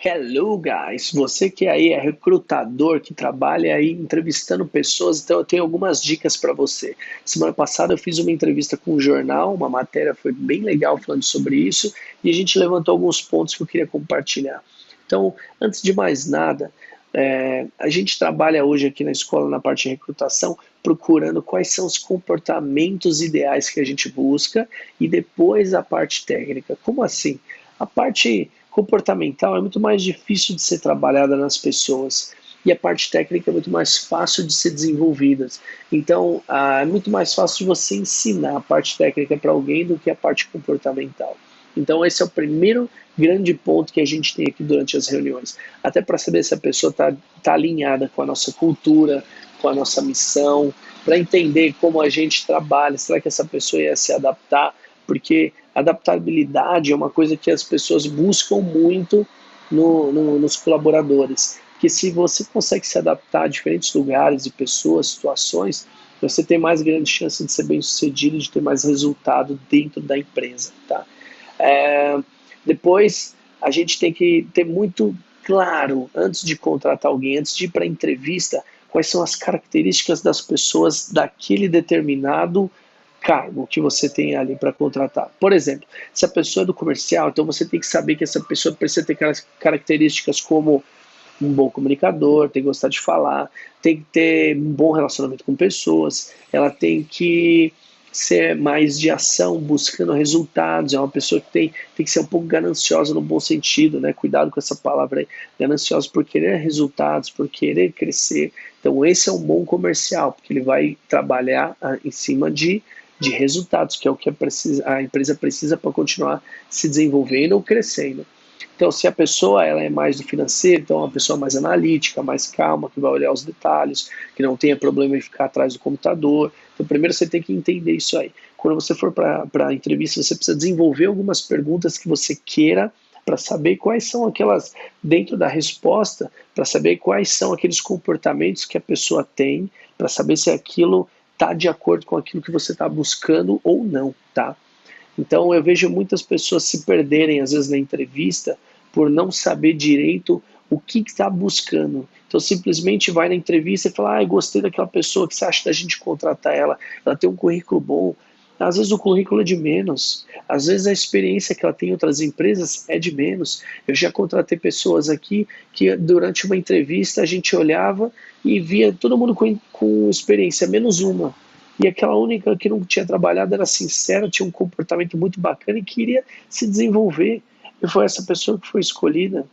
Hello, guys! Você que aí é recrutador, que trabalha aí entrevistando pessoas, então eu tenho algumas dicas para você. Semana passada eu fiz uma entrevista com um jornal, uma matéria foi bem legal falando sobre isso, e a gente levantou alguns pontos que eu queria compartilhar. Então, antes de mais nada, a gente trabalha hoje aqui na escola, na parte de recrutação, procurando quais são os comportamentos ideais que a gente busca e depois a parte técnica. Como assim? A parte comportamental é muito mais difícil de ser trabalhada nas pessoas e a parte técnica é muito mais fácil de ser desenvolvida. Então, é muito mais fácil de você ensinar a parte técnica para alguém do que a parte comportamental. Então, esse é o primeiro grande ponto que a gente tem aqui durante as reuniões. Até para saber se a pessoa está alinhada com a nossa cultura, com a nossa missão, para entender como a gente trabalha, será que essa pessoa ia se adaptar? Porque adaptabilidade é uma coisa que as pessoas buscam muito nos colaboradores. Que se você consegue se adaptar a diferentes lugares e pessoas, situações, você tem mais grande chance de ser bem sucedido e de ter mais resultado dentro da empresa. Tá? É, Depois, a gente tem que ter muito claro, antes de contratar alguém, antes de ir para a entrevista, quais são as características das pessoas daquele determinado cargo que você tem ali para contratar. Por exemplo, se a pessoa é do comercial, então você tem que saber que essa pessoa precisa ter características como um bom comunicador, tem que gostar de falar, tem que ter um bom relacionamento com pessoas, ela tem que ser mais de ação, buscando resultados, é uma pessoa que tem que ser um pouco gananciosa no bom sentido, né? Cuidado com essa palavra aí, gananciosa por querer resultados, por querer crescer. Então esse é um bom comercial, porque ele vai trabalhar em cima de resultados, que é o que a empresa precisa para continuar se desenvolvendo ou crescendo. Então, se a pessoa ela é mais do financeiro, então é uma pessoa mais analítica, mais calma, que vai olhar os detalhes, que não tenha problema em ficar atrás do computador. Então, primeiro você tem que entender isso aí. Quando você for para a entrevista, você precisa desenvolver algumas perguntas que você queira para saber quais são aquelas, dentro da resposta, para saber quais são aqueles comportamentos que a pessoa tem, para saber se aquilo está de acordo com aquilo que você está buscando ou não, tá? Então eu vejo muitas pessoas se perderem, às vezes, na entrevista, por não saber direito o que está buscando. Então simplesmente vai na entrevista e fala, gostei daquela pessoa, o que você acha da gente contratar ela? Ela tem um currículo bom. Às vezes o currículo é de menos, às vezes a experiência que ela tem em outras empresas é de menos. Eu já contratei pessoas aqui que durante uma entrevista a gente olhava e via todo mundo com experiência, menos uma. E aquela única que não tinha trabalhado era sincera, tinha um comportamento muito bacana e queria se desenvolver. E foi essa pessoa que foi escolhida.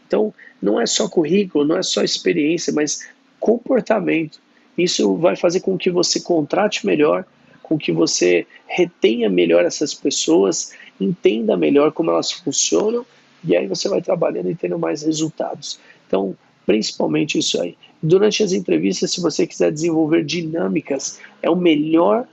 Então, não é só currículo, não é só experiência, mas comportamento. Isso vai fazer com que você contrate melhor, com que você retenha melhor essas pessoas, entenda melhor como elas funcionam, e aí você vai trabalhando e tendo mais resultados. Então, principalmente isso aí. Durante as entrevistas, se você quiser desenvolver dinâmicas, é o melhor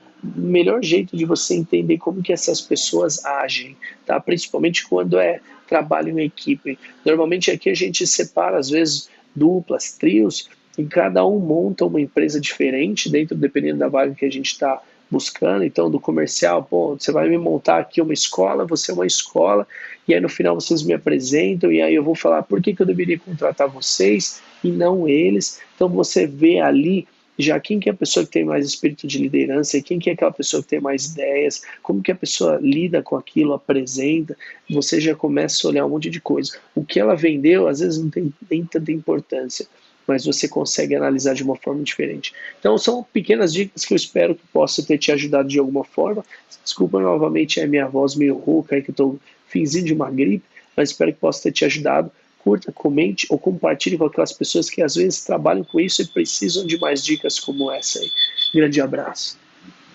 jeito de você entender como que essas pessoas agem, tá? Principalmente quando é trabalho em equipe. Normalmente aqui a gente separa, às vezes, duplas, trios, e cada um monta uma empresa diferente, dependendo da vaga que a gente está buscando. Então, do comercial, pô, você vai me montar aqui uma escola, você é uma escola, e aí no final vocês me apresentam, e aí eu vou falar por que eu deveria contratar vocês e não eles. Então, você vê ali já quem que é a pessoa que tem mais espírito de liderança, quem que é aquela pessoa que tem mais ideias, como que a pessoa lida com aquilo, apresenta, você já começa a olhar um monte de coisa. O que ela vendeu, às vezes não tem nem tanta importância, mas você consegue analisar de uma forma diferente. Então são pequenas dicas que eu espero que possa ter te ajudado de alguma forma. Desculpa novamente a minha voz meio rouca, aí que eu estou finzinho de uma gripe, mas espero que possa ter te ajudado. Curta, comente ou compartilhe com aquelas pessoas que às vezes trabalham com isso e precisam de mais dicas como essa aí. Grande abraço.